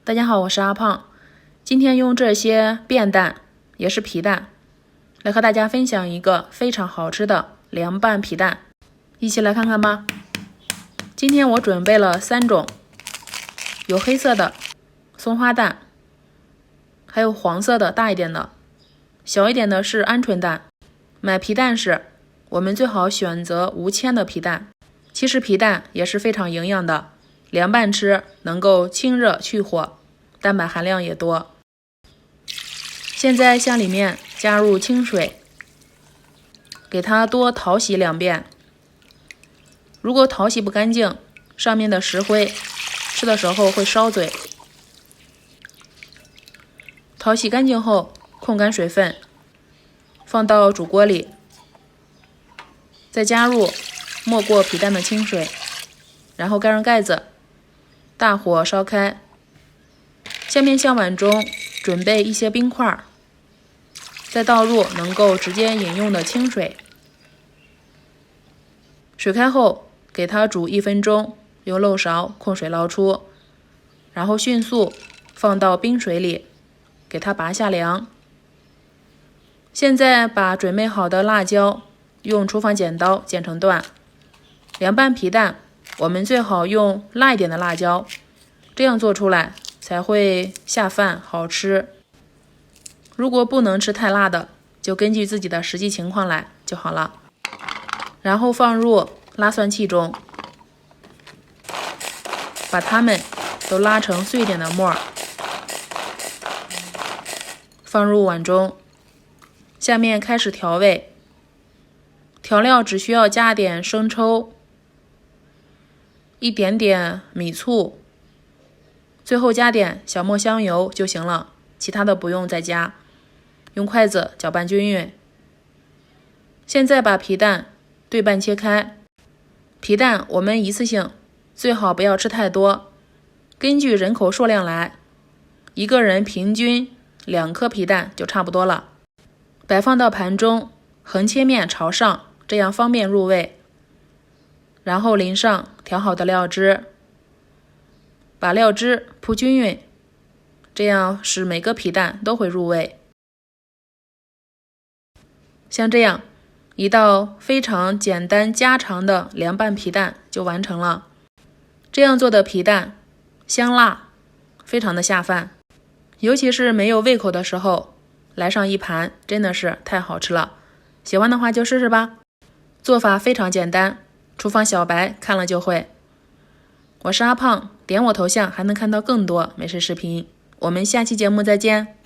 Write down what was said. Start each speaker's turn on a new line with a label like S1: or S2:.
S1: 大家好，我是阿胖。今天用这些便蛋，也是皮蛋，来和大家分享一个非常好吃的凉拌皮蛋，一起来看看吧。今天我准备了3种，有黑色的松花蛋，还有黄色的大一点的，小一点的是鹌鹑蛋。买皮蛋时，我们最好选择无铅的皮蛋。其实皮蛋也是非常营养的，凉拌吃能够清热去火，蛋白含量也多。现在向里面加入清水，给它多淘洗2遍。如果淘洗不干净，上面的石灰吃的时候会烧嘴。淘洗干净后，控干水分，放到煮锅里，再加入没过皮蛋的清水，然后盖上盖子，大火烧开。下面向碗中准备一些冰块，再倒入能够直接饮用的清水。水开后，给它煮1分钟，用漏勺控水捞出，然后迅速放到冰水里，给它拔下凉。现在把准备好的辣椒用厨房剪刀剪成段。凉拌皮蛋，我们最好用辣一点的辣椒，这样做出来才会下饭好吃。如果不能吃太辣的，就根据自己的实际情况来就好了。然后放入拉蒜器中，把它们都拉成碎一点的末，放入碗中。下面开始调味，调料只需要加点生抽，一点点米醋，最后加点小磨香油就行了，其他的不用再加。用筷子搅拌均匀。现在把皮蛋对半切开，皮蛋我们一次性最好不要吃太多，根据人口数量来，一个人平均2颗皮蛋就差不多了。摆放到盘中，横切面朝上，这样方便入味。然后淋上调好的料汁，把料汁铺均匀，这样使每个皮蛋都会入味。像这样一道非常简单家常的凉拌皮蛋就完成了。这样做的皮蛋香辣，非常的下饭，尤其是没有胃口的时候，来上一盘真的是太好吃了。喜欢的话就试试吧。做法非常简单，厨房小白看了就会。我是阿胖，点我头像还能看到更多美食视频。我们下期节目再见。